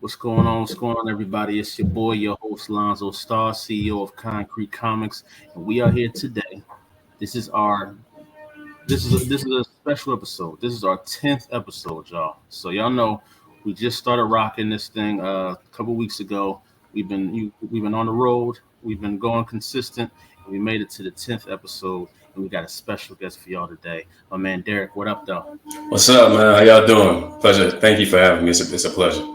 What's going on? What's going on, everybody? It's your boy, your host, Lonzo Starr, CEO of Konkret Comics, and we are here today. This is our this is a special episode. This is our 10th episode, y'all. So y'all know we just started rocking this thing a couple weeks ago. We've been on the road. We've been going consistent, and we made it to the 10th episode. And we got a special guest for y'all today. My man Deric, what up, though? What's up, man? How y'all doing? Pleasure. Thank you for having me. It's a pleasure.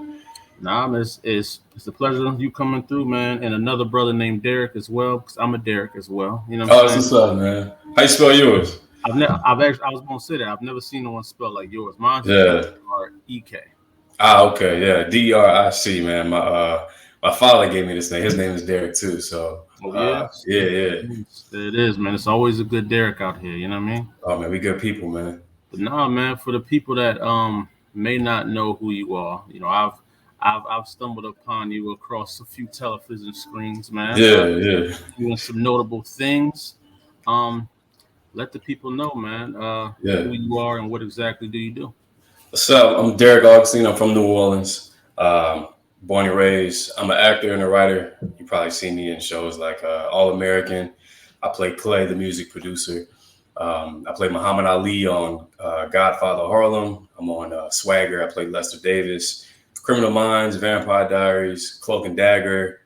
Nah, it's a pleasure you coming through, man. And another brother named Deric as well, because I'm a Deric as well. You know what I'm saying? What's up, man? How you spell yours? I was gonna say that I've never seen no one spell like yours. Mine's Deric. Okay, yeah. Deric, man. My father gave me this name. His name is Derek too. So yeah. It is, man. It's always a good Deric out here. You know what I mean? Oh man, we good people, man. But nah, man. For the people that may not know who you are, you know, I've stumbled upon you across a few television screens, man. Yeah. Doing some notable things. Let the people know, man, who you are and what exactly do you do. What's up? I'm Deric Augustine. I'm from New Orleans. Born and raised. I'm an actor and a writer. You probably see me in shows like All American. I play Clay, the music producer. I play Muhammad Ali on Godfather Harlem. I'm on Swagger. I play Lester Davis. Criminal Minds, Vampire Diaries, Cloak and Dagger,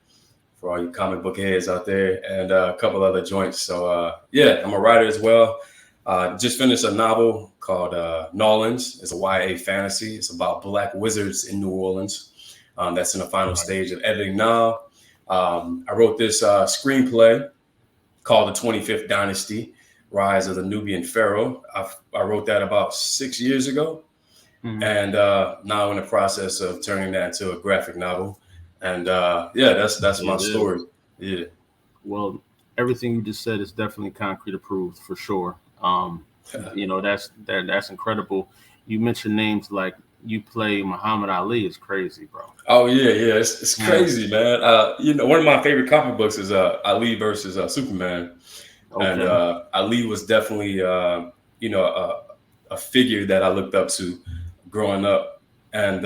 for all you comic book heads out there, and a couple other joints. So, I'm a writer as well. Just finished a novel called Nolans. It's a YA fantasy. It's about black wizards in New Orleans. That's in the final stage of editing now. I wrote this screenplay called The 25th Dynasty, Rise of the Nubian Pharaoh. I wrote that about 6 years ago. Mm-hmm. And now I'm in the process of turning that into a graphic novel. And that's my story. Yeah. Well, everything you just said is definitely Konkret Approved for sure. You know, that's incredible. You mentioned names like you play Muhammad Ali. Is crazy, bro. Oh yeah. It's crazy, man. One of my favorite comic books is Ali versus Superman. Okay. And Ali was definitely a figure that I looked up to growing up, and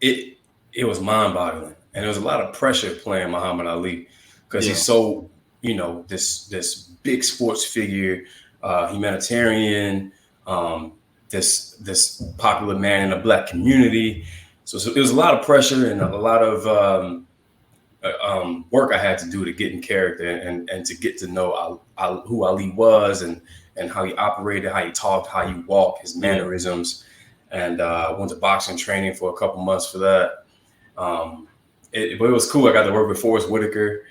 it was mind-boggling, and there was a lot of pressure playing Muhammad Ali because he's so this big sports figure, humanitarian, this popular man in the black community. So there was a lot of pressure and a lot of work I had to do to get in character and to get to know who Ali was and how he operated, how he talked, how he walked, his mannerisms. And went to boxing training for a couple months for that. But it was cool. I got to work with Forrest Whitaker.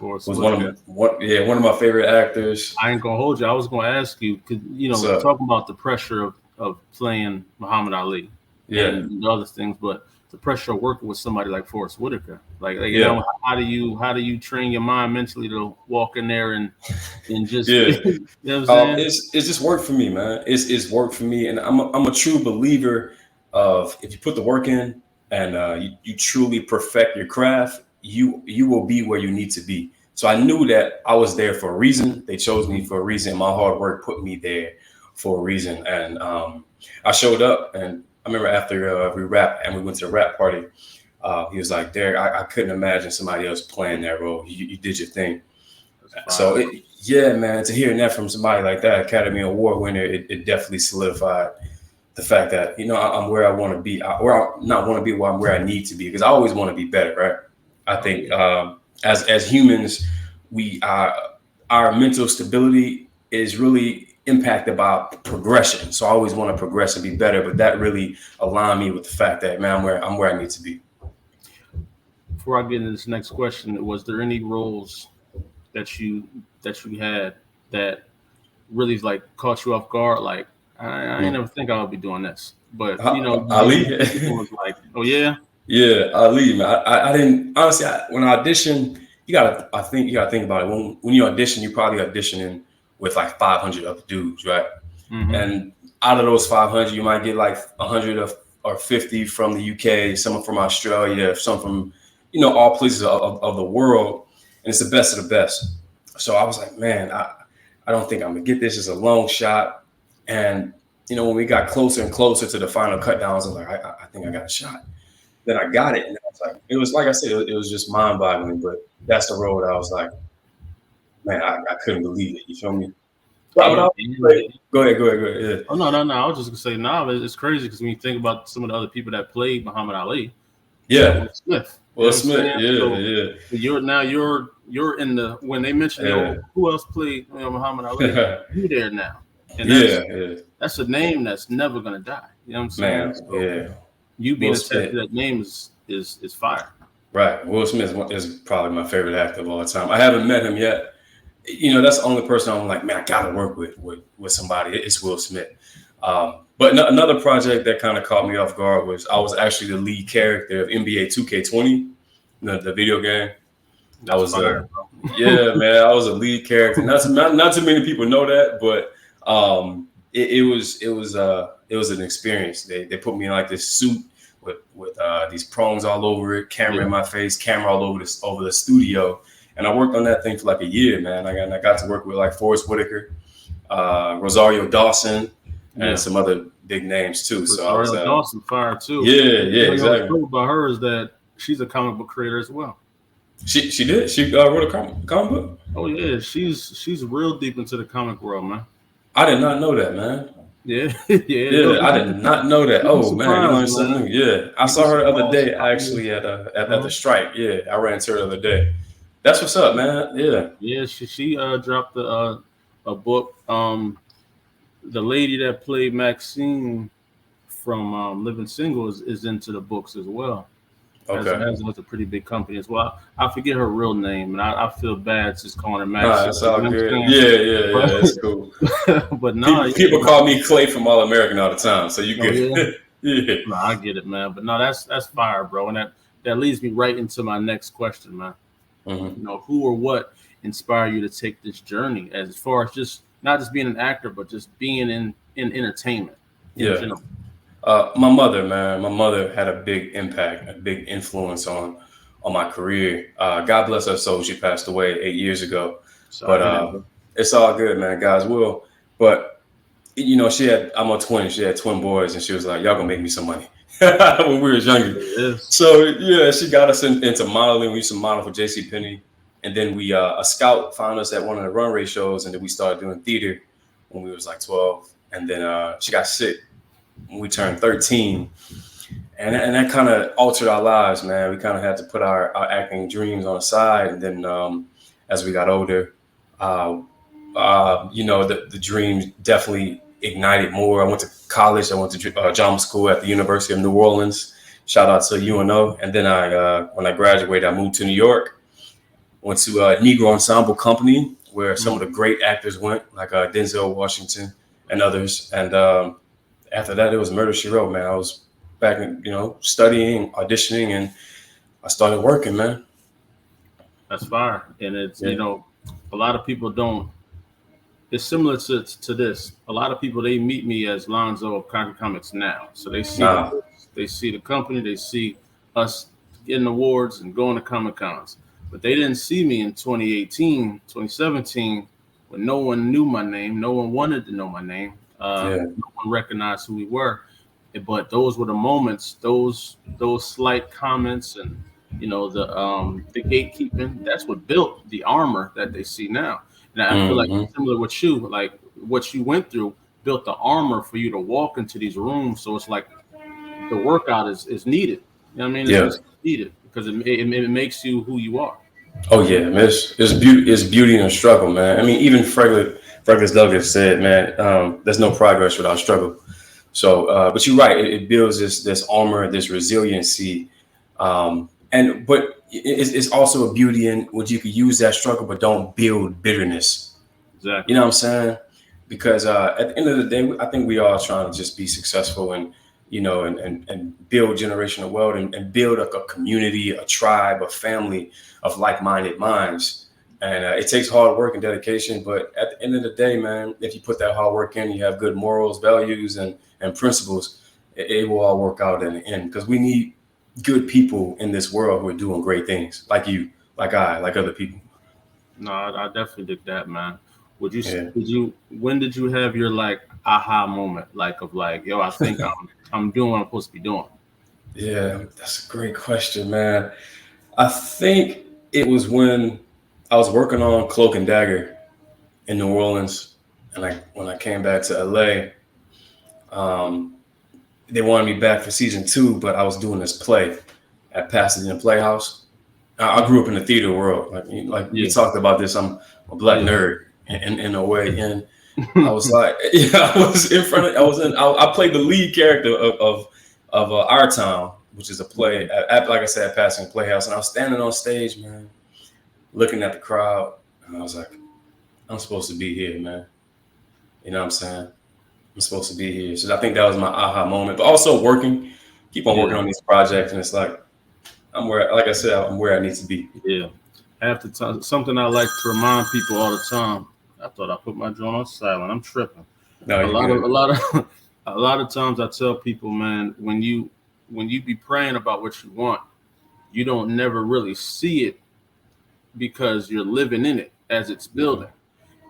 One of my favorite actors. I ain't gonna hold you. I was gonna ask you, talking about the pressure of playing Muhammad Ali, and other things, but the pressure of working with somebody like Forrest Whitaker, how do you train your mind mentally to walk in there and just you know what I'm saying? It's just work for me, man. It's work for me, and I'm a true believer of if you put the work in and you truly perfect your craft, you will be where you need to be. So I knew that I was there for a reason. They chose me for a reason. My hard work put me there for a reason, and I showed up. And I remember after we rapped and we went to the rap party, he was like, Deric, I couldn't imagine somebody else playing that role. You did your thing. So, man, to hear that from somebody like that, Academy Award winner, it definitely solidified the fact that, I'm where I want to be, or I not want to be where I'm where I need to be, because I always want to be better, right? I think as humans, our mental stability is really impacted by progression. So I always want to progress and be better, but that really aligned me with the fact that, man, I'm where I need to be. Before I get into this next question, was there any roles that you had that really caught you off guard? Like, I never think I would be doing this, but Ali was like, oh yeah. Yeah, Ali, man. I didn't honestly. When I auditioned, you gotta think about it. When you audition, you probably auditioning with like 500 other dudes, right? Mm-hmm. And out of those 500, you might get like 100 or 50 from the UK, some from Australia, some from all places of the world, and it's the best of the best. So I was like, man, I don't think I'm gonna get this. It's a long shot, and when we got closer and closer to the final cut downs, I was like, I think I got a shot. Then I got it, and I It was like I said, it was just mind-boggling. But that's the road I was like, man, I couldn't believe it. You feel me? But go ahead. Yeah. Oh no. I was just gonna say, it's crazy because when you think about some of the other people that played Muhammad Ali, yeah, Will Smith, yeah. You're in the when they mention who else played Muhammad Ali, you there now, and that's a name that's never gonna die. You know what I'm saying? Man, so you being attached to that name is fire. Right, Will Smith is probably my favorite actor of all time. I haven't met him yet. You know, that's the only person I'm like, man, I gotta work with somebody. It's Will Smith. But another project that kind of caught me off guard was I was actually the lead character of NBA 2K20, the video game. I was man, I was a lead character. Not too many people know that, but it was an experience. They put me in like this suit with these prongs all over it, camera in my face, camera all over the studio. And I worked on that thing for like a year, man. I got to work with like Forrest Whitaker, Rosario Dawson, and some other big names too. Rosario Dawson, fire too. Yeah, exactly. What's cool about her is that she's a comic book creator as well. She did. She wrote a comic book. Oh yeah, she's real deep into the comic world, man. I did not know that, man. Yeah. I did not know that. Oh man, you learned something new. Yeah, I saw her the other day actually at the strike. Yeah, I ran into her the other day. That's what's up, man. Yeah. She dropped a book. The lady that played Maxine from Living Single is into the books as well. Okay. Has a pretty big company as well. I forget her real name, and I feel bad just calling her Maxine. That's all good. Yeah, that's cool. But people call me Clay from All American all the time, so you get yeah. No, I get it, man. But no, that's fire, bro, and that leads me right into my next question, man. Mm-hmm. You know, who or what inspired you to take this journey as far as just not just being an actor, but just being in entertainment in general? My mother, man. My mother had a big impact, a big influence on my career. God bless her soul. She passed away 8 years ago. But it's all good, man. God's will. But you know, I'm a twin. She had twin boys, and she was like, "Y'all gonna make me some money." When we was younger. So yeah, she got us into modeling. We used to model for JCPenney. And then a scout found us at one of the runway shows, and then we started doing theater when we was like 12. And then she got sick when we turned 13. And that kind of altered our lives, man. We kind of had to put our acting dreams on the side. And then as we got older, you know, the dream definitely ignited more. I went to college. I went to drama school at the University of New Orleans. Shout out to UNO. And then when I graduated, I moved to New York. Went to Negro Ensemble Company, where some of the great actors went, like Denzel Washington and others. And after that, it was Murder, She Wrote, man. I was back, studying, auditioning, and I started working, man. That's fire. And it's, a lot of people don't. It's similar to this. A lot of people, they meet me as Lonzo of Konkret Comics now. So they see the company, they see us getting awards and going to Comic Cons. But they didn't see me in 2018, 2017, when no one knew my name. No one wanted to know my name. No one recognized who we were. But those were the moments, those slight comments and, the gatekeeping, that's what built the armor that they see now. And I feel like it's similar with you, like what you went through built the armor for you to walk into these rooms. So it's like the workout is needed. You know what I mean? It's needed because it makes you who you are. Oh yeah, man. It's beauty in a struggle, man. I mean, even Frederick Douglass said, man, there's no progress without struggle. So, but you're right. It builds this armor, this resiliency, but it's also a beauty in which you could use that struggle, but don't build bitterness. Exactly. You know what I'm saying? Because at the end of the day, I think we are trying to just be successful and build generational wealth and build a community, a tribe, a family of like-minded minds. And it takes hard work and dedication. But at the end of the day, man, if you put that hard work in, you have good morals, values, and principles, it will all work out in the end. Because we need good people in this world who are doing great things, like you, like I, like other people. No, I definitely dig that, man. When did you have your aha moment, yo, I think I'm doing what I'm supposed to be doing? Yeah, that's a great question, man. I think it was when I was working on Cloak and Dagger in New Orleans, and when I came back to LA, they wanted me back for season 2, but I was doing this play at Pasadena Playhouse. I grew up in the theater world, like we talked about this. I'm a black nerd in a way, and I was like, I was in front of, I played the lead character of Our Town, which is a play like I said, at Pasadena Playhouse, and I was standing on stage, man, looking at the crowd, and I was like, I'm supposed to be here, man. You know what I'm saying? I'm supposed to be here. So I think that was my aha moment. But also keep on working on these projects, and it's like like I said, I'm where I need to be. Yeah. Half the time, something I like to remind people all the time. I thought I put my joint on silent. I'm tripping. No, a lot of times I tell people, man, when you be praying about what you want, you don't never really see it because you're living in it as it's building.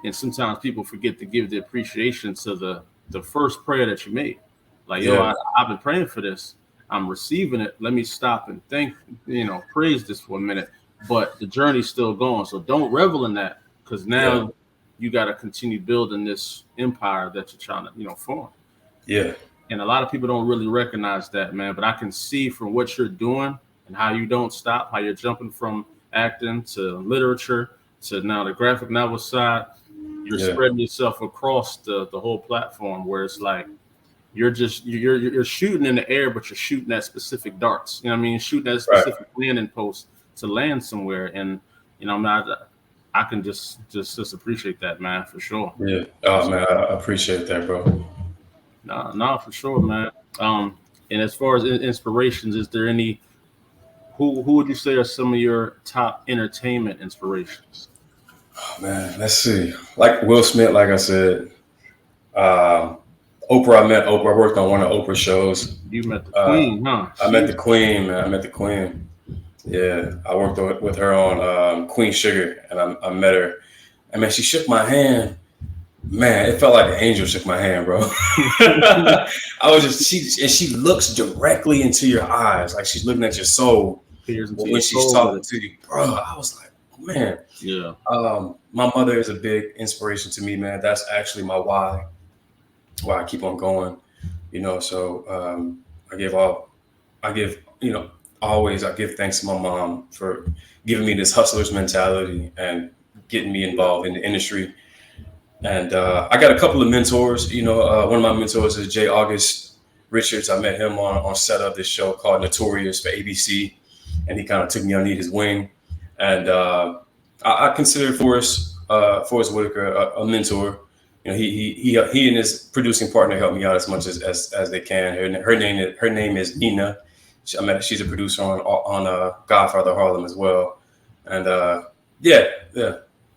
And sometimes people forget to give the appreciation to the first prayer that you made. Like, I've been praying for this. I'm receiving it. Let me stop and praise this for a minute. But the journey's still going. So don't revel in that, because now you got to continue building this empire that you're trying to, form. Yeah. And a lot of people don't really recognize that, man. But I can see from what you're doing and how you don't stop, how you're jumping from acting to literature to now the graphic novel side. You're spreading yourself across the whole platform, where it's like you're shooting in the air, but you're shooting at specific darts. You know what I mean? Shooting at a specific landing post to land somewhere. And I can just appreciate that, man, for sure. Yeah. Oh man, I appreciate that, bro. No, for sure, man. And as far as inspirations, is there any who would you say are some of your top entertainment inspirations? Oh, man, let's see. Like Will Smith, like I said. Oprah, I met Oprah. I worked on one of Oprah's shows. You met the Queen, huh? I met the Queen, man. I met the Queen. Yeah, I worked with her on Queen Sugar, and I met her. And man, she shook my hand. Man, it felt like an angel shook my hand, bro. She looks directly into your eyes, like she's looking at your soul when she's talking to you, bro. I was like, man. Yeah. My mother is a big inspiration to me, man. That's actually my why I keep on going, So I give thanks to my mom for giving me this hustler's mentality and getting me involved in the industry. And I got a couple of mentors. One of my mentors is J. August Richards. I met him on set of this show called Notorious for ABC, and he kind of took me underneath his wing. And I consider Forrest Whitaker a mentor. He and his producing partner help me out as much as they can. Her name is Nina. She's a producer on Godfather Harlem as well. And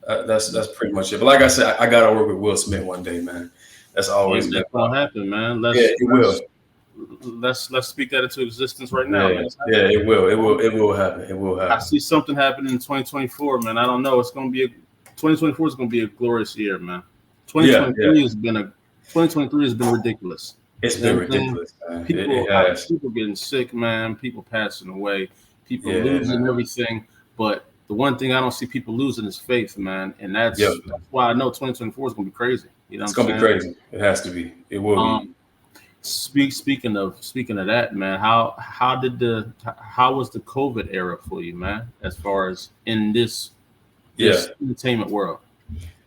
that's pretty much it. But like I said, I gotta work with Will Smith one day, man. That's always that's gonna happen, man. It will. Let's speak that into existence right now. Yeah, it will. It will happen. It will happen. I see something happening in 2024, man. I don't know. 2024 is gonna be a glorious year, man. 2023 has been ridiculous. It's been ridiculous, man. People getting sick, man. People passing away. People losing everything. But the one thing I don't see people losing is faith, man. And that's why I know 2024 is gonna be crazy. It's gonna be crazy. It has to be. It will be. Speaking of that, man, how was the COVID era for you, man? As far as in this entertainment world,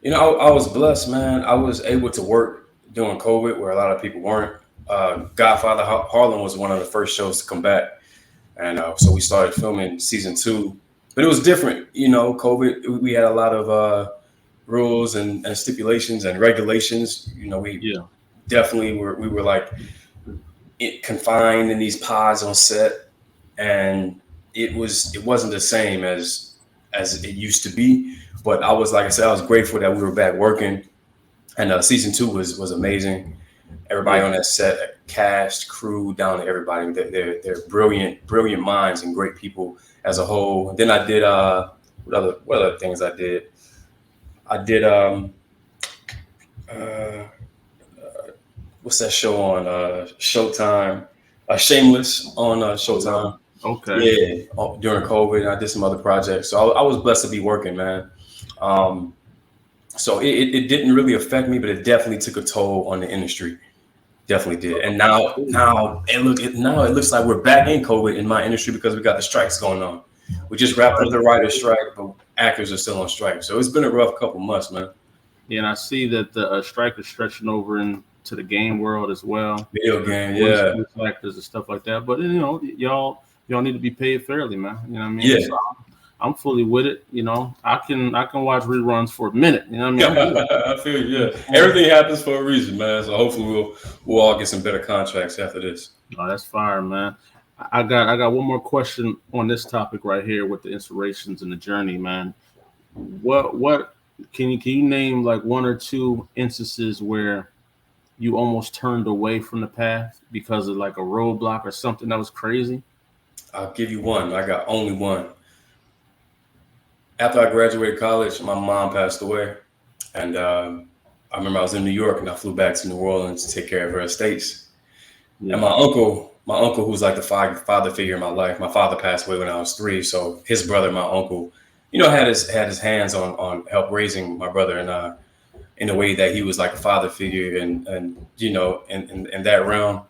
I was blessed, man. I was able to work during COVID where a lot of people weren't. Godfather Harlem was one of the first shows to come back, and so we started filming season 2. But it was different, COVID. We had a lot of rules and stipulations and regulations. Definitely we were like confined in these pods on set, and it wasn't the same as it used to be. But I was grateful that we were back working, and season 2 was amazing. Everybody on that set, cast, crew, down to everybody, they're brilliant minds and great people as a whole. And then I did what other things I did? I did what's that show on Showtime? Shameless on Showtime. Okay. Yeah, during COVID, I did some other projects, so I was blessed to be working, man. So it didn't really affect me, but it definitely took a toll on the industry. Definitely did. And now it looks like we're back in COVID in my industry because we got the strikes going on. We just wrapped up the writer's strike, but actors are still on strike. So it's been a rough couple months, man. Yeah, and I see that the strike is stretching over into the game world as well. Video game, yeah. Voice actors and stuff like that. But y'all need to be paid fairly, man. You know what I mean? Yeah. So I'm fully with it. I can watch reruns for a minute. You know what I mean? I feel you. Yeah. Everything happens for a reason, man. So hopefully we'll all get some better contracts after this. Oh, that's fire, man. I got one more question on this topic right here with the inspirations and the journey, man. What can you name like one or two instances where you almost turned away from the path because of like a roadblock or something that was crazy? I'll give you one. I got only one. After I graduated college, my mom passed away. And I remember I was in New York and I flew back to New Orleans to take care of her estates. Yeah. And my uncle, who's like the father figure in my life, my father passed away when I was 3. So his brother, my uncle, had his hands on help raising my brother and I in a way that he was like a father figure and in that realm.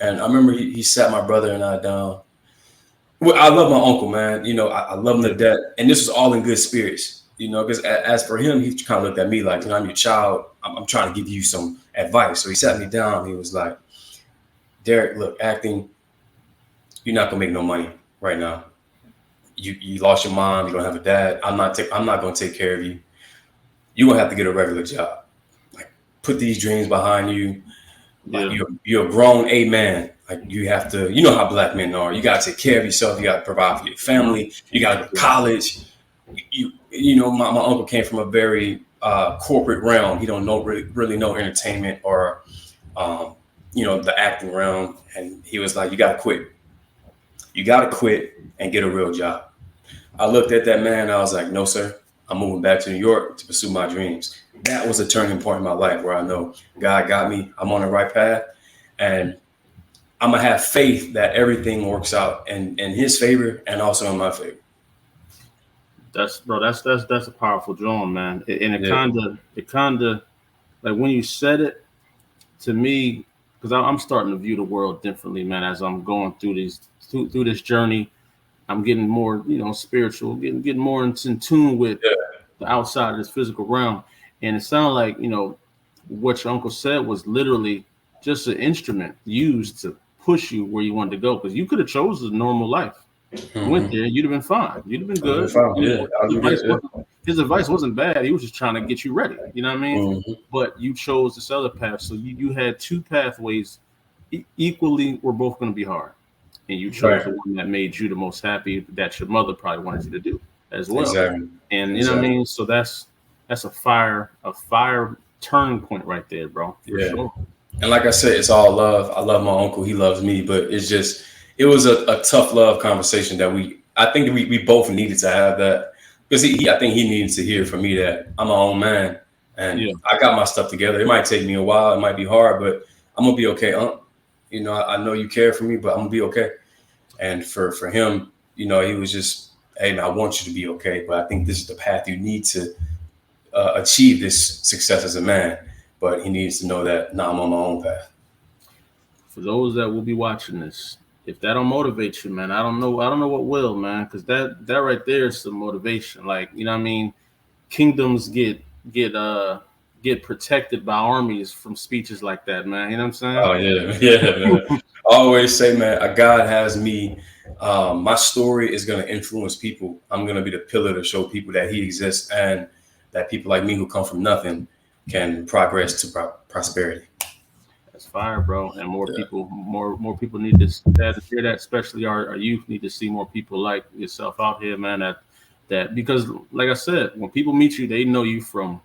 And I remember he sat my brother and I down. Well, I love my uncle, man. I love him to death. And this was all in good spirits, because as for him, he kind of looked at me like, I'm your child. I'm trying to give you some advice. So he sat me down. He was like, Deric, look, acting, you're not going to make no money right now. You lost your mom. You don't have a dad. I'm not going to take care of you. You're going to have to get a regular job. Like, put these dreams behind you. Like, you're a grown man. Like, you have to, how black men are. You got to take care of yourself. You got to provide for your family. You got to go to college. My uncle came from a very corporate realm. He don't really know entertainment or, the acting realm. And he was like, you got to quit. You got to quit and get a real job. I looked at that man and I was like, no, sir. I'm moving back to New York to pursue my dreams. That was a turning point in my life where I know God got me. I'm on the right path. And I'm going to have faith that everything works out in his favor and also in my favor. That's a powerful drawing, man. And it kind of like when you said it to me, because I'm starting to view the world differently, man, as I'm going through this journey. I'm getting more, spiritual, getting more in tune with the outside of this physical realm. And it sounded like, what your uncle said was literally just an instrument used to push you where you wanted to go. Because you could have chosen a normal life. You went there, you'd have been fine. You'd have been good. His advice wasn't bad. He was just trying to get you ready. You know what I mean? Mm-hmm. But you chose this other path. So you had two pathways equally were both going to be hard. And you chose the one that made you the most happy that your mother probably wanted you to do as well. Exactly. And you know what I mean? So that's a fire turning point right there, bro. For sure. And like I said, it's all love. I love my uncle. He loves me. But it was a tough love conversation that I think we both needed to have that. Because I think he needed to hear from me that I'm my own man. And I got my stuff together. It might take me a while. It might be hard, but I'm going to be okay, I know you care for me, but I'm going to be okay. And for him, he was just, hey, man, I want you to be okay. But I think this is the path you need to achieve this success as a man. But he needs to know that, I'm on my own path. For those that will be watching this, if that don't motivate you, man, I don't know what will, man, because that right there is some motivation. Like, you know what I mean? Kingdoms get protected by armies from speeches like that, man. You know what I'm saying? Oh, yeah, man. I always say, man, God has me. My story is going to influence people. I'm going to be the pillar to show people that he exists and that people like me who come from nothing can progress to prosperity. That's fire, bro. And more people need to hear that, especially our youth need to see more people like yourself out here, man. That because, like I said, when people meet you, they know you from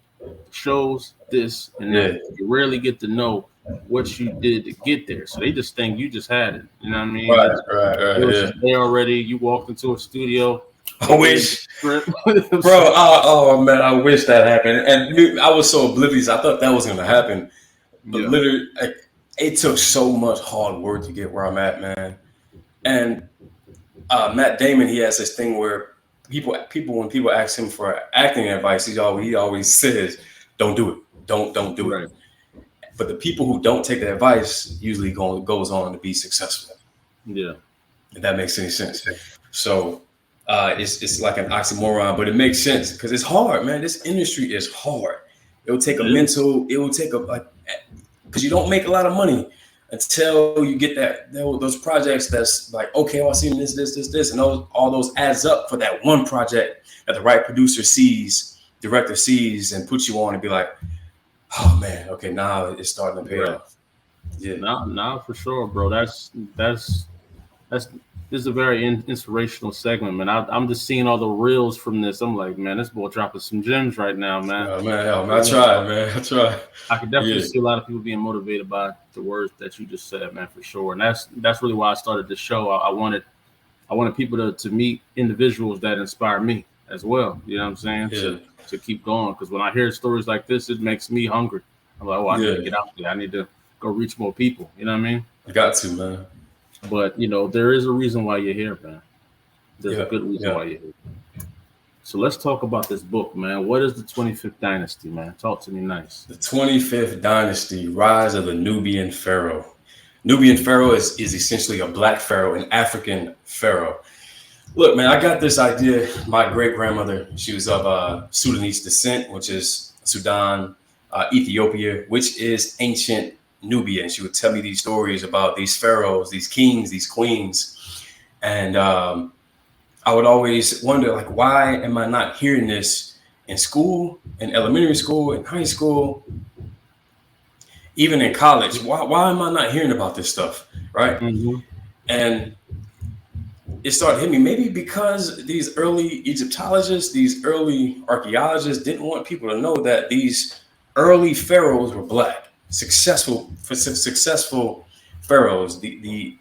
shows, this and that. You rarely get to know what you did to get there, so they just think you just had it. You know what I mean? Right. They already. You walked into a studio. I wish, bro. Oh man, I wish that happened. And I was so oblivious. I thought that was going to happen, but literally, it took so much hard work to get where I'm at, man. And Matt Damon, he has this thing where people when people ask him for acting advice, he always says, "Don't do it, don't do it." But the people who don't take the advice usually goes on to be successful. Yeah, if that makes any sense. So it's like an oxymoron, but it makes sense because it's hard, man. This industry is hard. It will take because you don't make a lot of money until you get those projects that's like, okay, I see this, and all those adds up for that one project that the right producer sees, director sees, and puts you on and be like, oh man, okay, now it's starting to pay off. Yeah, now for sure, bro. This is a very inspirational segment, man. I'm just seeing all the reels from this. I'm like, man, this boy dropping some gems right now, man. Oh, man, I tried, man. I tried. I can definitely see a lot of people being motivated by the words that you just said, man, for sure. And that's really why I started this show. I wanted people to meet individuals that inspire me as well. You know what I'm saying? Yeah. To keep going. Because when I hear stories like this, it makes me hungry. I'm like, I need to get out there. I need to go reach more people. You know what I mean? I got to, man. But, there is a reason why you're here, man. There's a good reason why you're here. So let's talk about this book, man. What is the 25th Dynasty, man? Talk to me nice. The 25th Dynasty, Rise of the Nubian Pharaoh. Nubian Pharaoh is essentially a black pharaoh, an African pharaoh. Look, man, I got this idea. My great-grandmother, she was of Sudanese descent, which is Sudan, Ethiopia, which is ancient Nubia. And she would tell me these stories about these pharaohs, these kings, these queens. And I would always wonder, like, why am I not hearing this in school, in elementary school, in high school, even in college? Why am I not hearing about this stuff, right? Mm-hmm. And it started hitting me, maybe because these early Egyptologists, these early archaeologists didn't want people to know that these early pharaohs were black. Successful pharaohs, the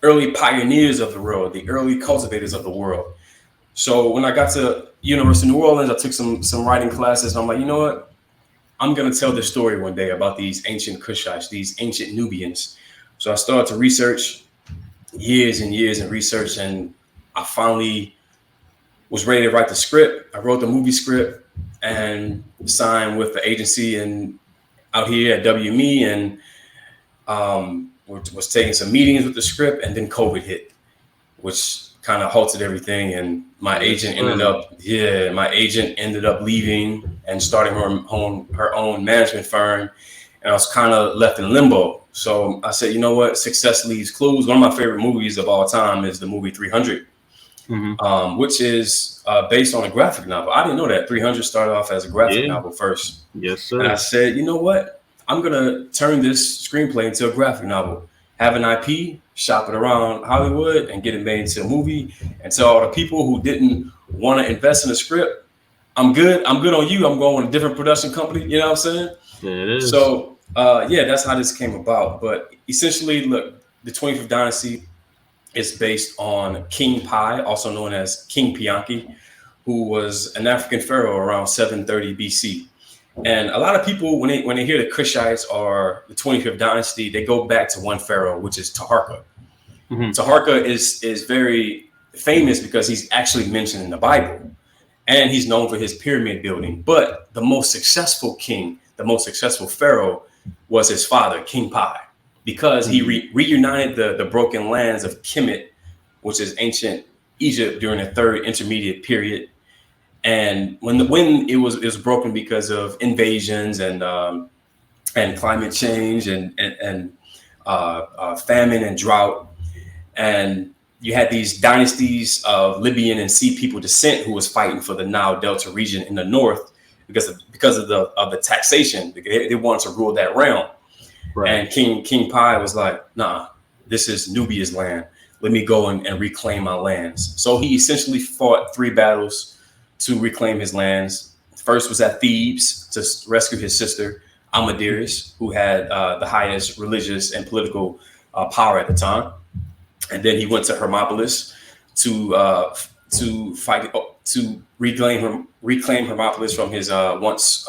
early pioneers of the world, the early cultivators of the world. So when I got to University of New Orleans, I took some writing classes, and I'm like, you know what? I'm gonna tell this story one day about these ancient Kushites, these ancient Nubians. So I started to research, years and years in research, and I finally was ready to write the script. I wrote the movie script and signed with the agency and out here at WME, and was taking some meetings with the script, and then COVID hit, which kind of halted everything. And my agent ended up leaving and starting her own management firm, and I was kind of left in limbo. So I said, you know what? Success leaves clues. One of my favorite movies of all time is the movie 300. Mm-hmm. Which is based on a graphic novel. I didn't know that 300 started off as a graphic novel first. Yes, sir. And I said, you know what? I'm going to turn this screenplay into a graphic novel, have an IP, shop it around Hollywood, and get it made into a movie. And so all the people who didn't want to invest in a script, I'm good on you. I'm going with a different production company. You know what I'm saying? Yeah, it is. So, that's how this came about. But essentially, look, the 25th Dynasty is based on King Pi, also known as King Pianki, who was an African pharaoh around 730 BC. And a lot of people, when they hear the Kushites or the 25th Dynasty, they go back to one pharaoh, which is Taharqa. Mm-hmm. Taharqa is very famous because he's actually mentioned in the Bible, and he's known for his pyramid building. But the most successful king, the most successful pharaoh, was his father, King Pi, because he reunited the broken lands of Kemet, which is ancient Egypt during the third intermediate period. And when it was broken because of invasions and climate change and famine and drought, and you had these dynasties of Libyan and Sea people descent who was fighting for the Nile Delta region in the north because of the taxation. They wanted to rule that realm. Right. And King Pi was like, nah, this is Nubia's land. Let me go and reclaim my lands. So he essentially fought 3 battles to reclaim his lands. First was at Thebes to rescue his sister, Amadirish, who had the highest religious and political power at the time. And then he went to Hermopolis to fight to reclaim Hermopolis from his once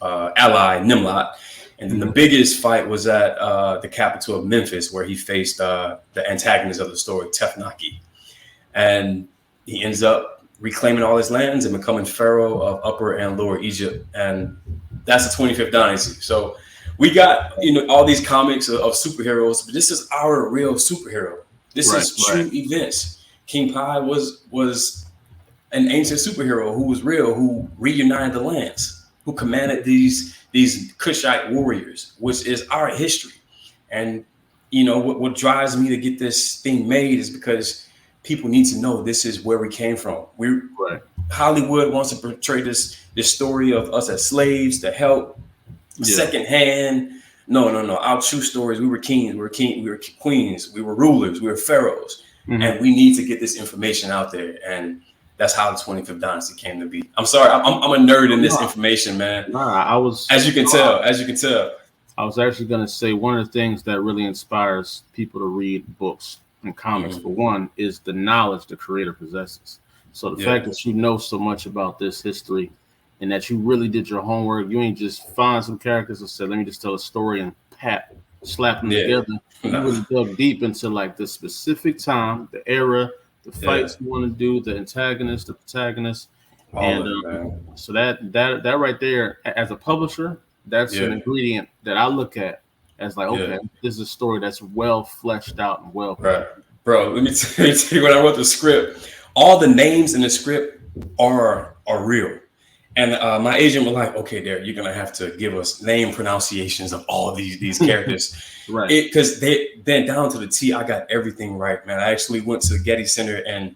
ally Nimrod. And then the biggest fight was at the capital of Memphis, where he faced the antagonist of the story, Tefnaki. And he ends up reclaiming all his lands and becoming pharaoh of Upper and Lower Egypt. And that's the 25th dynasty. So we got, all these comics of superheroes, but this is our real superhero. This is true events. King Pi was an ancient superhero who was real, who reunited the lands, who commanded these Kushite warriors, which is our history. And what drives me to get this thing made is because people need to know this is where we came from. Hollywood wants to portray this story of us as slaves to help secondhand. No. Our true stories, we were kings, we were queens, we were rulers, we were pharaohs. And we need to get this information out there. And that's how the 25th dynasty came to be. I'm sorry, I'm a nerd in this information, man. As you can tell. I was actually going to say one of the things that really inspires people to read books and comics, for one, is the knowledge the creator possesses. So the fact that you know so much about this history and that you really did your homework, you ain't just find some characters and said, let me just tell a story and slap them together. You really dug deep into like the specific time, the era, the fights you want to do, the antagonist, the protagonist. So that right there, as a publisher, that's an ingredient that I look at as like, okay, this is a story that's well fleshed out and well. Bro, let me tell you, when I wrote the script, all the names in the script are real. And my agent was like, okay, Deric, you're going to have to give us name pronunciations of all of these characters. Because then down to the T, I got everything right, man. I actually went to the Getty Center and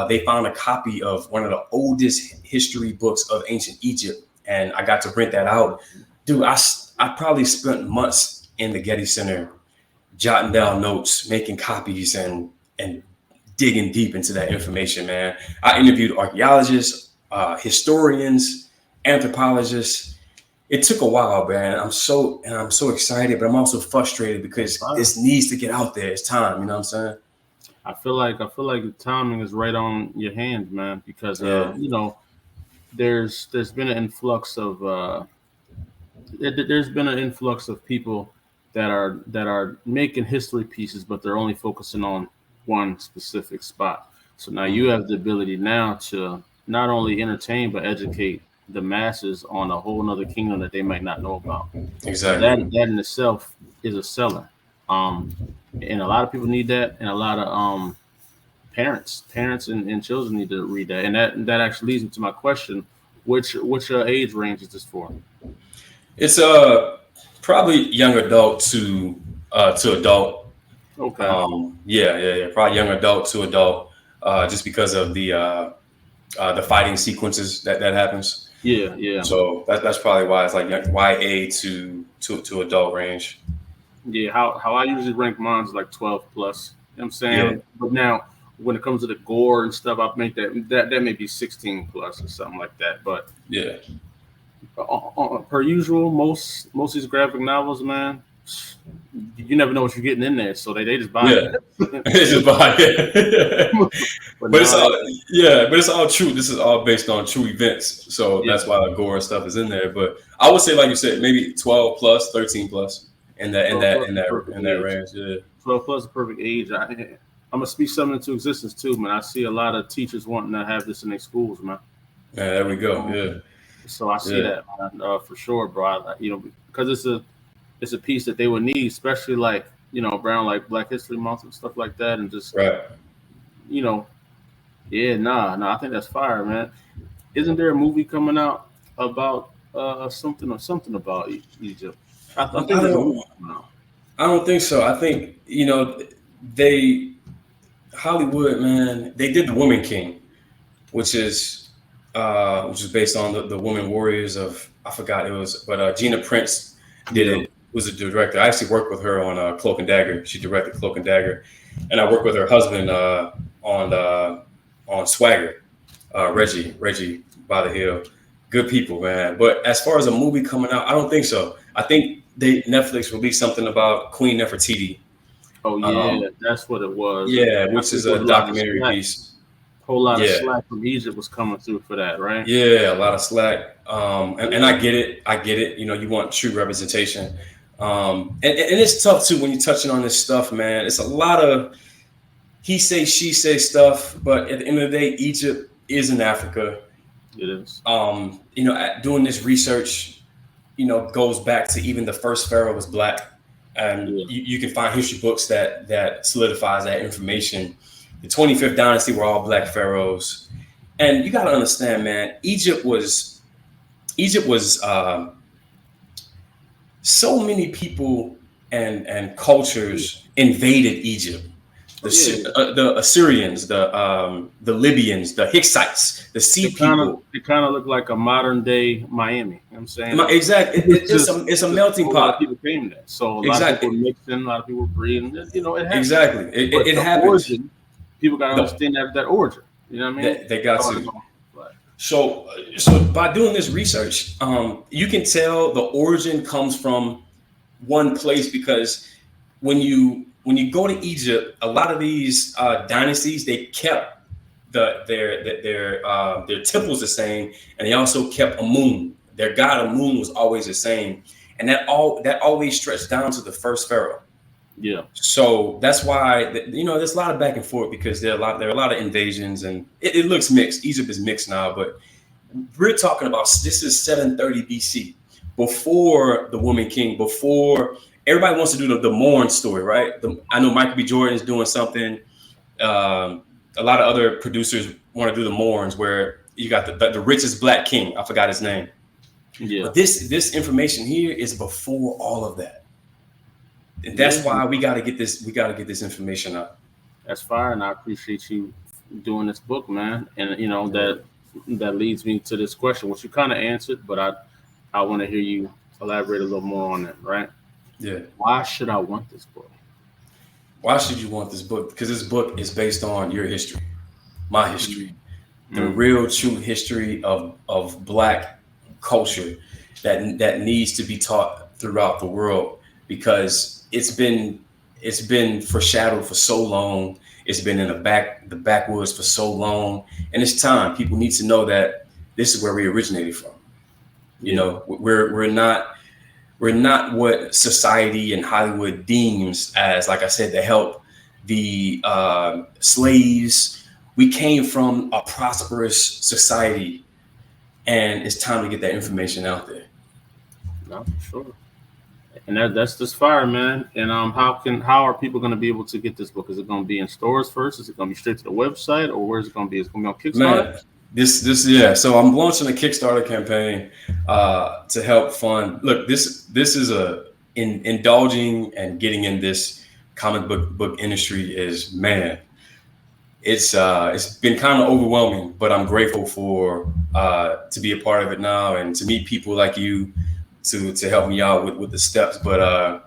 they found a copy of one of the oldest history books of ancient Egypt. And I got to print that out. Dude, I probably spent months in the Getty Center jotting down notes, making copies and digging deep into that information, man. I interviewed archaeologists, historians, anthropologists. It took a while, man. I'm so excited, but I'm also frustrated because this needs to get out there. It's time, you know what I'm saying? I feel like the timing is right on your hands, man, because there's been an influx of people that are making history pieces, but they're only focusing on one specific spot. So now you have the ability now to not only entertain but educate the masses on a whole nother kingdom that they might not know about. Exactly. That in itself is a seller. And a lot of people need that, and a lot of parents and children need to read that. And that actually leads me to my question: which age range is this for? It's probably young adult to adult. Okay. Probably young adult to adult, just because of the fighting sequences that happens. Yeah. So that's probably why it's like YA to adult range. Yeah, how I usually rank mine is like 12 plus. You know what I'm saying? Yeah. But now when it comes to the gore and stuff, I make that may be 16 plus or something like that. But yeah, per usual, most of these graphic novels, man, you never know what you're getting in there, so they just buy it. They just buy it. but it's all true. This is all based on true events, so that's why the gore and stuff is in there. But I would say, like you said, maybe 12 plus, 13 plus in that range. Yeah, 12 plus is the perfect age. I'm gonna speak something into existence too, man. I see a lot of teachers wanting to have this in their schools, man. Yeah, there we go. Yeah. So I see that for sure, bro. Because it's a piece that they would need, especially like around like Black History Month and stuff like that, and just I think that's fire, man. Isn't there a movie coming out about something about Egypt? I don't think so. I think Hollywood, man, they did The Woman King, which is based on the women warriors of, I forgot it was, but Gina Prince did it. Was a director. I actually worked with her on Cloak and Dagger. She directed Cloak and Dagger, and I worked with her husband on Swagger, Reggie by the Hill. Good people, man. But as far as a movie coming out, I don't think so. I think Netflix released something about Queen Nefertiti. Oh yeah, that's what it was. Yeah, which is a documentary piece. whole lot of slack from Egypt was coming through for that, right? Yeah, a lot of slack. And I get it. You know, you want true representation. And it's tough too when you're touching on this stuff, man. It's a lot of he say, she say stuff, but at the end of the day, Egypt is in Africa. It is. You know, doing this research, you know, goes back to even the first pharaoh was black. And you can find history books that solidifies that information. The 25th dynasty were all black pharaohs. And you got to understand, man, Egypt was so many people and cultures invaded Egypt. The Assyrians, the Libyans, the Hicksites, the sea people. It kind of looked like a modern day Miami. You know what I'm saying? Exactly. It's a melting pot. A lot of people came there. So a lot of people were mixing, a lot of people were breeding. You know, it happens. Exactly. It happens. Origin, people got to understand that origin. You know what I mean? They got to. So by doing this research, you can tell the origin comes from one place, because when you go to Egypt, a lot of these dynasties, they kept their temples the same, and they also kept Amun. Their god Amun was always the same, and that always stretched down to the first pharaoh. Yeah. So that's why, you know, there's a lot of back and forth, because there are a lot of invasions, and it looks mixed. Egypt is mixed now, but we're talking about, this is 730 BC, before the Woman King, before everybody wants to do the Mourn story, right? I know Michael B. Jordan is doing something. A lot of other producers want to do the Mourns, where you got the richest black king. I forgot his name. Yeah. But this information here is before all of that. And that's why we got to get this. We got to get this information out. That's fine, and I appreciate you doing this book, man. And you know that leads me to this question, which you kind of answered, but I want to hear you elaborate a little more on it, right? Yeah. Why should I want this book? Why should you want this book? Because this book is based on your history, my history, the real, true history of black culture that needs to be taught throughout the world, because it's been foreshadowed for so long. It's been in the backwoods for so long, and it's time. People need to know that this is where we originated from. You know, we're not what society and Hollywood deems as, like I said, to help the slaves. We came from a prosperous society, and it's time to get that information out there. No, for sure. And that's just fire, man. And how are people going to be able to get this book? Is it going to be in stores first? Is it going to be straight to the website, or where's it going to be? Is it going to be on Kickstarter? Man, this. So I'm launching a Kickstarter campaign to help fund. Look, this is indulging and getting in this comic book industry is, man. It's been kind of overwhelming, but I'm grateful for to be a part of it now, and to meet people like you to help me out with the steps. But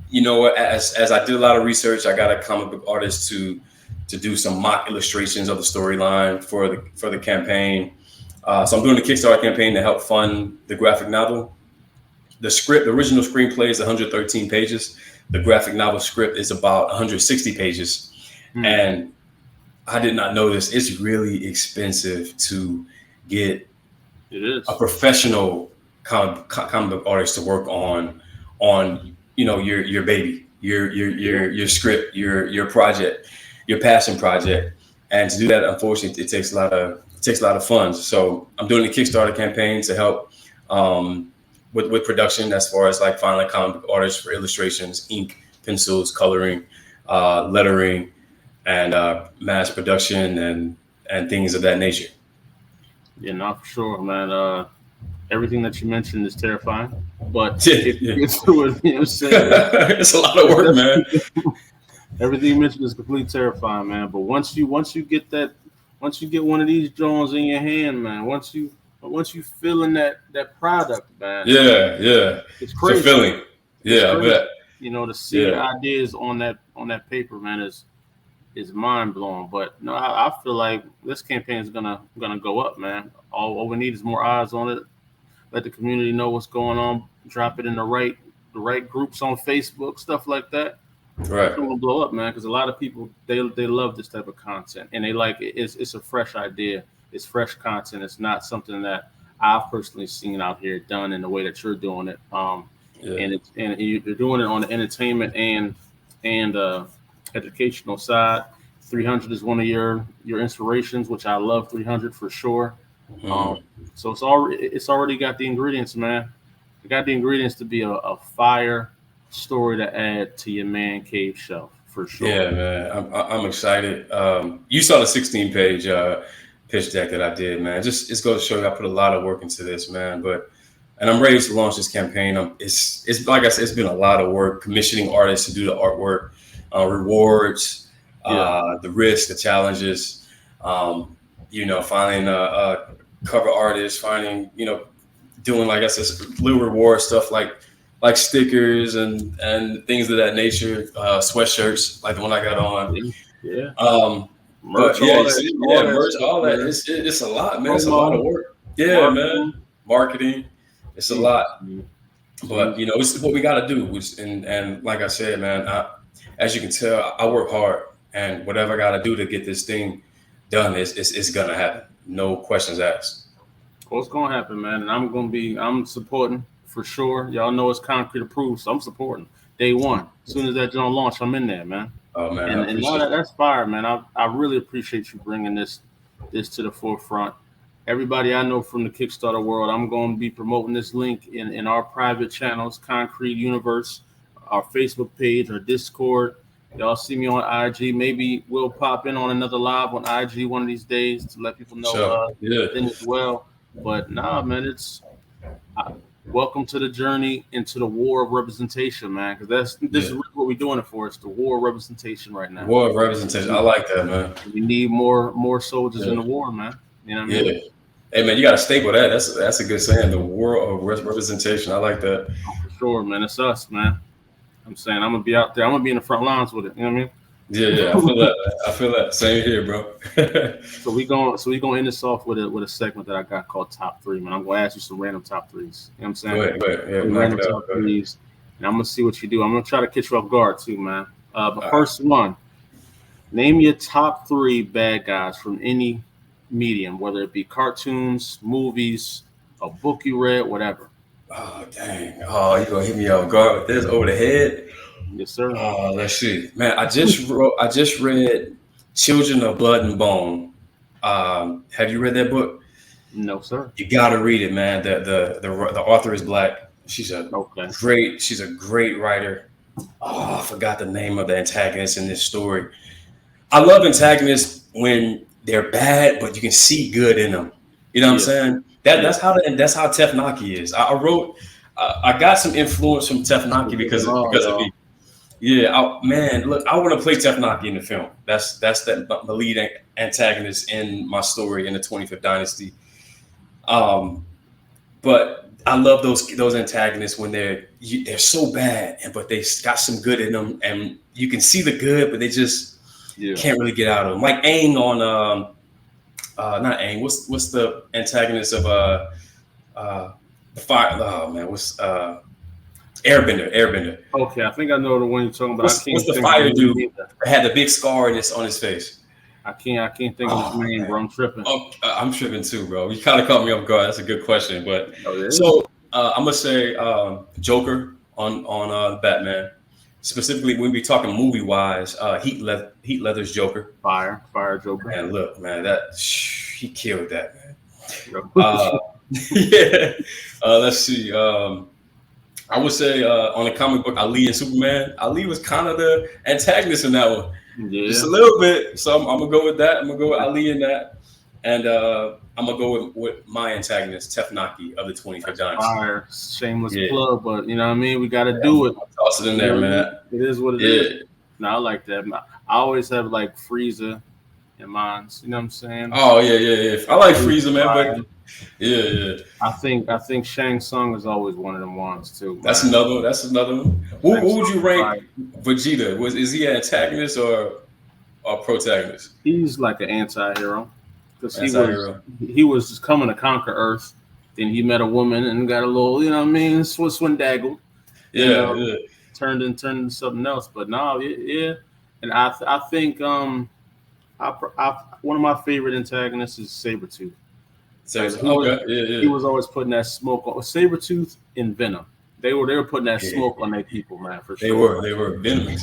you know, as I did a lot of research, I got a comic book artist to do some mock illustrations of the storyline for the campaign. So I'm doing the Kickstarter campaign to help fund the graphic novel. The original screenplay is 113 pages. The graphic novel script is about 160 pages. And I did not know this. It's really expensive to get a professional comic book artist to work on you know, your baby, your script, your project, your passion project. And to do that, unfortunately, it takes a lot of funds. So I'm doing the Kickstarter campaign to help with production, as far as like finding comic book artists for illustrations, ink, pencils, coloring, lettering, and mass production and things of that nature. Yeah, not for sure, man. Everything that you mentioned is terrifying, but if you get through it, you know what I'm saying? It's a lot of work, man. Everything you mentioned is completely terrifying, man. But once you get one of these drones in your hand, man, once you feeling that product, man. Yeah. It's crazy. It's a feeling. Yeah, I bet. You know, to see the ideas on that paper, man, is mind blowing. But no, I feel like this campaign is gonna go up, man. All we need is more eyes on it. Let the community know what's going on. Drop it in the right groups on Facebook, stuff like that. Right. It's gonna blow up, man. Because a lot of people they love this type of content, and they like it. It's a fresh idea. It's fresh content. It's not something that I've personally seen out here done in the way that you're doing it. Yeah. And you're doing it on the entertainment and educational side. 300 is one of your inspirations, which I love. 300 for sure. Um, Mm. so it's already got the ingredients, man. It got the ingredients to be a fire story to add to your man cave shelf for sure. Yeah, man. I'm excited. You saw the 16-page pitch deck that I did, man. It's goes to show you I put a lot of work into this, man. And I'm ready to launch this campaign. It's like I said, it's been a lot of work commissioning artists to do the artwork, rewards, Yeah, the risks, the challenges. Finding cover artists, finding doing like I said, little reward stuff like stickers and things of that nature, sweatshirts like the one I got on. yeah. Um, Merch, but yeah, all you that, see, all yeah, that merch, stuff, all that. man. It's a lot, man. It's a lot of Promo, work. Yeah, man. marketing. Marketing, it's a Jesus, lot. man. But Jesus. it's what we got to do. And like I said, man, as you can tell, I work hard, and whatever I got to do to get this thing done is gonna happen. No questions asked. What's gonna happen, man? And I'm supporting for sure. Y'all know it's Konkret Approved, so I'm supporting day one. As soon as that joint launch, I'm in there, man. Oh man, I And all appreciate that it. that's fire, man. I really appreciate you bringing this to the forefront. Everybody I know from the Kickstarter world, I'm going to be promoting this link in our private channels, Concrete Universe, our Facebook page, our Discord. Y'all see me on IG. Maybe we'll pop in on another live on IG one of these days to let people know Sure. Yeah. then as well. But nah, man, uh, welcome to the journey into the war of representation, man. Because this Yeah. is really what we're doing it for. It's the war of representation right now. War of representation. I like that, man. We need more soldiers in Yeah. the war, man. You know what I mean? Yeah. Hey man, you got to staple that. That's a good saying. The war of representation. I like that. For sure, man. It's us, man. I'm saying I'm gonna be out there. I'm gonna be in the front lines with it. You know what Yeah, yeah. I feel that. I feel that. Same here, bro. we gonna end this off with a segment that I got called top three, man. I'm gonna ask you some random top threes. You know what I'm saying? Go ahead. Go ahead. Yeah, Some knock random it top out. Go ahead. threes, and I'm gonna see what you do. I'm gonna try to catch you off guard too, man. But All right. first one, name your top three bad guys from any medium, whether it be cartoons, movies, a book you read, whatever. Oh dang. Oh, you gonna hit me off guard with this over the head? Yes, sir. Let's see, man. I just read Children of Blood and Bone. Have you read that book? No, sir. You gotta read it, man. The author is black. Okay. She's a great writer. Oh, I forgot the name of the antagonist in this story. I love antagonists when they're bad, but you can see good in them. You know what I'm Yeah. saying? That's how Tefnaki is. I got some influence from Tefnaki because of me. Yeah, man, look, I want to play Tefnaki in the film. That's the lead antagonist in my story in the 25th Dynasty. But I love those antagonists when they're so bad, but they got some good in them, and you can see the good, but they just can't really get out of them. Like Aang on not Aang. What's the antagonist of the fire? Oh man, what's Airbender? Okay, I think I know the one you're talking about. I can't What's the think of fire his dude name either. that had the big scar on his face? I can't think of his name, Man. bro. I'm tripping. I'm tripping too, bro. You kind of caught me off guard. That's a good question, but Oh, so I'm gonna say Joker on Batman. Specifically, when we talking movie wise, Heat Ledger's Joker. Fire Joker. Man, look, man, he killed that, man. Yeah. Yeah. Let's see. I would say on the comic book, Ali and Superman. Ali was kind of the antagonist in that one, just a little bit. So I'm gonna go with that. I'm gonna go with Ali in that, and I'm gonna go with my antagonist, Tefnaki of the 25th Dynasty. Fire, shameless plug, but you know what I mean. We got to do it. Toss it in there, man. It is what it is. No, I like that. I always have like Frieza in mind. You know what I'm saying? Oh yeah. I like Frieza, man, but yeah. I think Shang Tsung is always one of them ones too. Man. That's another one. What would you rank Vegeta? Is he an antagonist or a protagonist? He's like an anti-hero because he was just coming to conquer Earth. Then he met a woman and got a little, you know what I mean, swindaggled. Yeah. turned into something else. But no, yeah. And I think one of my favorite antagonists is Sabretooth. He was always putting that smoke on Sabretooth and Venom. They were putting that smoke on their people, man, for sure. They were Venom.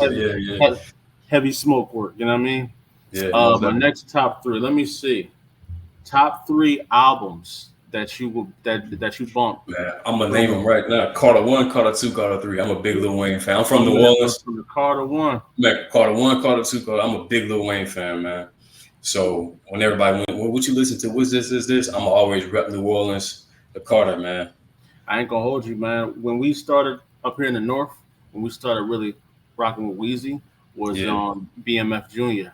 Heavy smoke work, you know what I mean? Yeah. My next top 3. Let me see. Top 3 albums that you bumped. Man, I'm gonna name them right now. Carter 1, Carter 2, Carter 3. I'm a big Lil Wayne fan. I'm from New Orleans. From the Carter 1. Man, Carter 1, Carter 2, Carter. I'm a big Lil Wayne fan, man. So when everybody went, well, what you listen to? What's this? Is this? I'm always rep New Orleans, the Carter, man. I ain't gonna hold you, man. When we started up here in the North, when we started really rocking with Weezy, was BMF Jr.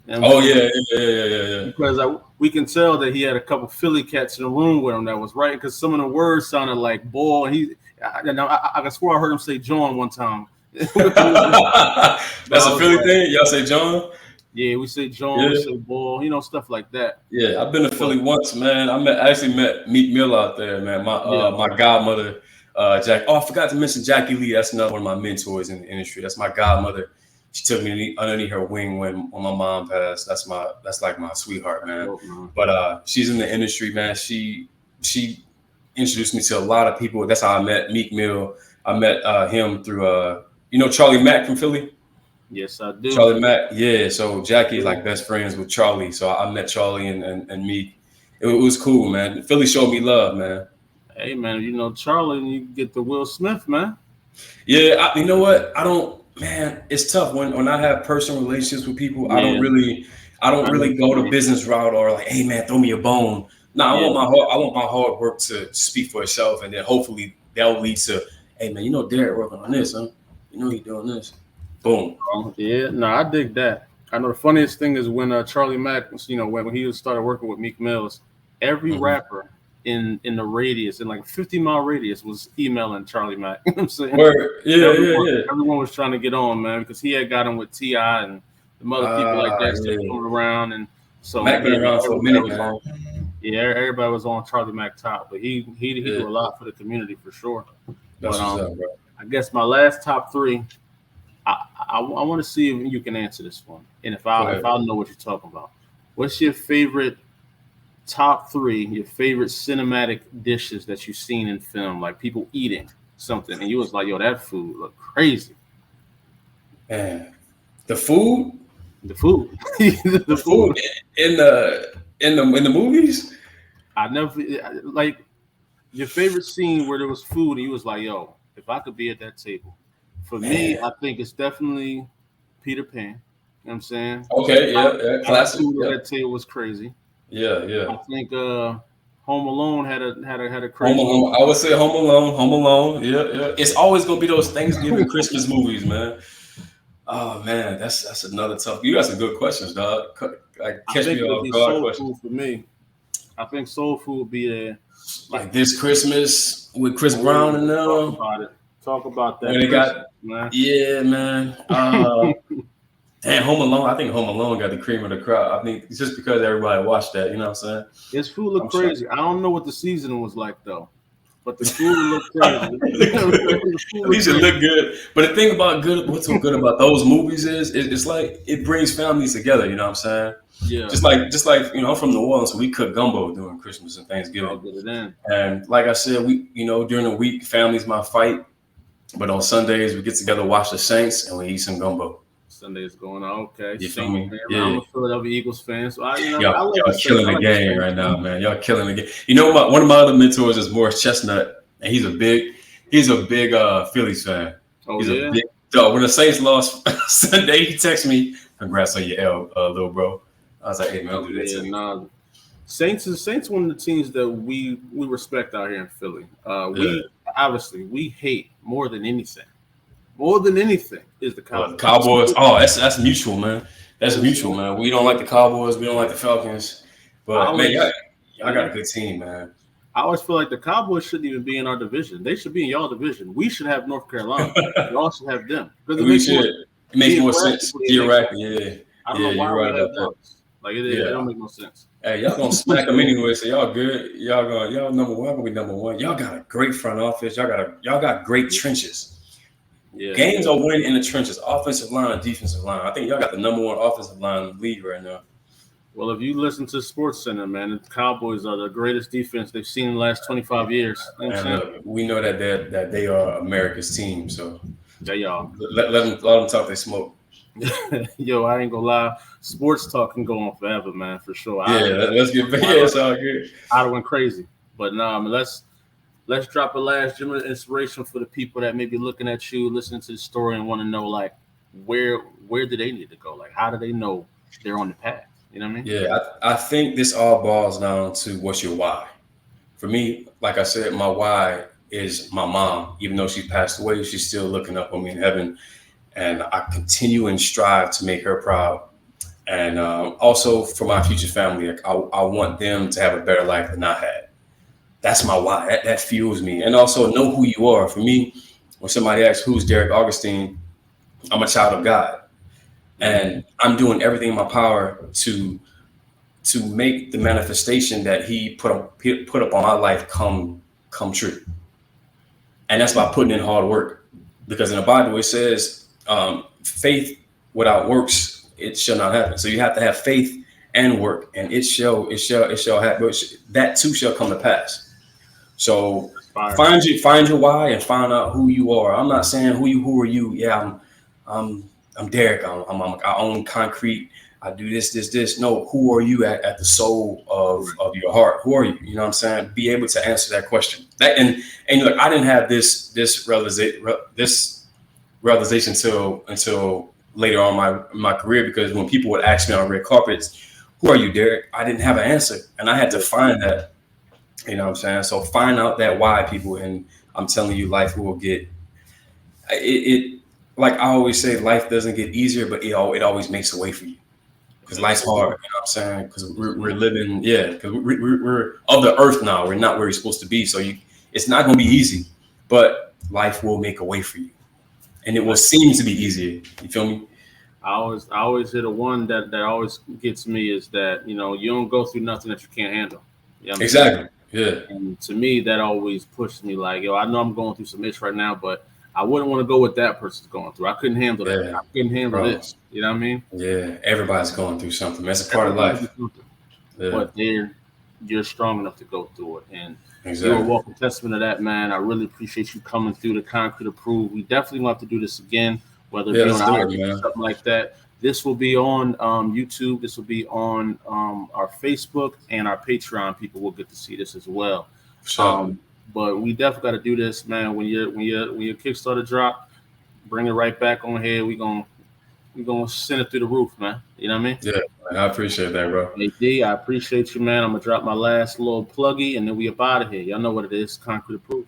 Yeah. Because we can tell that he had a couple Philly cats in the room with him that was right, because some of the words sounded like "boy." And I swear I heard him say John one time. That's a Philly thing. Y'all say John? Yeah, we say John, we say boy, stuff like that. Yeah, I've been to Philly once, man. I actually met Meek Mill out there, man. My godmother, Jack. Oh, I forgot to mention Jackie Lee. That's another one of my mentors in the industry. That's my godmother. She took me underneath her wing when my mom passed. That's like my sweetheart, man. But she's in the industry, man. She introduced me to a lot of people. That's how I met Meek Mill. I met him through Charlie Mack from Philly. Yes, I do. Charlie Mack, yeah. So Jackie is like best friends with Charlie. So I met Charlie and Meek. It was cool, man. Philly showed me love, man. Hey, man, Charlie, you get the Will Smith, man. Yeah, you know what? Man, it's tough when I have personal relationships with people. Yeah. I don't really go the business route or like, hey man, throw me a bone. No, I want my hard work to speak for itself, and then hopefully that'll lead to, hey man, Deric working on this, huh? He doing this. Boom. Yeah, no, I dig that. I know the funniest thing is when Charlie Mack was, when he started working with Meek Mills, every rapper in the radius, in like a 50-mile radius, was emailing Charlie Mack. You know what I'm saying? Yeah. Everyone was trying to get on, man, because he had got him with T.I. and the other people like that still coming around. And so Mack been around for a minute, man. Yeah, everybody was on Charlie Mack top, but he did a lot for the community for sure. That's what's up, bro. I guess my last top 3, I want to see if you can answer this one, and if I know what you're talking about. What's your favorite top 3? Your favorite cinematic dishes that you've seen in film, like people eating something, and you was like, "Yo, that food looked crazy." Man, the food the food in the movies. I never like your favorite scene where there was food, and you was like, "Yo, if I could be at that table." For me, I think it's definitely Peter Pan. You know what I'm saying? Okay, yeah, classic. That table was crazy. Yeah. I think Home Alone had a crazy. Home Alone. I would say Home Alone. Yeah. It's always gonna be those Thanksgiving, Christmas movies, man. Oh man, that's another tough. You got some good questions, dog. Catch me off guard questions. For me, I think soul food would be there. Like this Christmas with Chris Brown and them. Talk about that. When they got, man. Yeah, man. Damn, Home Alone. I think Home Alone got the cream of the crop. I think it's just because everybody watched that. You know what I'm saying? His food looked crazy. I don't know what the seasoning was like though, but the food looked crazy. These should look good. But the thing about what's so good about those movies is it's like it brings families together. You know what I'm saying? Yeah. Just like I'm from New Orleans, so we cook gumbo during Christmas and Thanksgiving. And like I said, we during the week, families might fight. But on Sundays, we get together, watch the Saints, and we eat some gumbo. Sundays going on, okay. You feel me? Yeah. I'm a Philadelphia Eagles fan, so y'all killing the game right now, man. Y'all killing the game. One of my other mentors is Morris Chestnut, and he's a big Phillies fan. Oh, he's a big dog. When the Saints lost Sunday, he texted me, "Congrats on your L, little bro." I was like, "Hey man, I'll do that to me." Saints one of the teams that we respect out here in Philly. We hate more than anything. More than anything is the Cowboys. Cowboys. Oh, that's mutual, man. That's mutual, man. We don't like the Cowboys. We don't like the Falcons. But man, y'all got a good team, man. I always feel like the Cowboys shouldn't even be in our division. They should be in y'all division. We should have North Carolina. Y'all should have them. We should. It makes more sense. Theoretically, yeah. I don't know why we have that. Like it don't make no sense. Hey, y'all gonna smack them anyway, so y'all good. Y'all number one. Gonna be number one. Y'all got a great front office. Y'all got great trenches. Games are winning in the trenches, offensive line, defensive line. I think y'all got the #1 offensive line in the league right now. Well, if you listen to Sports Center, man, the Cowboys are the greatest defense they've seen in the last 25 years. You know and look, we know that they are America's team, so they are. Let them talk their smoke. Yo, I ain't gonna lie, sports talk can go on forever, man, for sure. Let's get back. Yeah, it's all good. I went crazy, but no, I mean, let's drop a last gem of inspiration for the people that may be looking at you, listening to the story, and want to know like where do they need to go? Like, how do they know they're on the path? You know what I mean? Yeah, I think this all boils down to what's your why. For me, like I said, my why is my mom. Even though she passed away, she's still looking up on me in heaven. And I continue and strive to make her proud. And also for my future family, like I want them to have a better life than I had. That's my why. That fuels me. And also know who you are. For me, when somebody asks, who's Deric Augustine? I'm a child of God. And I'm doing everything in my power to make the manifestation that he put up on my life come true. And that's by putting in hard work. Because in the Bible, it says, faith without works, it shall not happen. So you have to have faith and work, and it shall happen. That too shall come to pass. So find your why and find out who you are. I'm not saying who are you. Yeah, I'm Deric. I own Konkret. I do this. No, who are you at the soul of your heart? Who are you? You know what I'm saying? Be able to answer that question. And look, I didn't have this realization until later on in my career, because when people would ask me on red carpets, who are you, Deric? I didn't have an answer, and I had to find that. You know what I'm saying? So find out that why, people, and I'm telling you, life will get it. Like I always say, life doesn't get easier, but it always makes a way for you. Because life's hard, you know what I'm saying? Because we're living, because we're of the earth now. We're not where we're supposed to be. So it's not going to be easy, but life will make a way for you. And it will seem to be easier. You feel me? I always hit a one that always gets me is that, you don't go through nothing that you can't handle. You know exactly. Yeah. And to me, that always pushes me like, I know I'm going through some itch right now, but I wouldn't want to go what that person's going through. I couldn't handle that. I couldn't handle this. You know what I mean? Yeah. Everybody's going through something. That's a part of life. Yeah. But you're strong enough to go through it. And you're a walking testament to that, man. I really appreciate you coming through the Konkret Approved. We definitely want to do this again, whether it be on IG or something like that. This will be on YouTube. This will be on our Facebook and our Patreon. People will get to see this as well. Sure. But we definitely got to do this, man. When your Kickstarter drop, bring it right back on here. We're gonna send it through the roof, man. You know what I mean? Yeah, I appreciate that, bro. Hey D, I appreciate you, man. I'm gonna drop my last little pluggy, and then we up out of here. Y'all know what it is. Konkret Approved.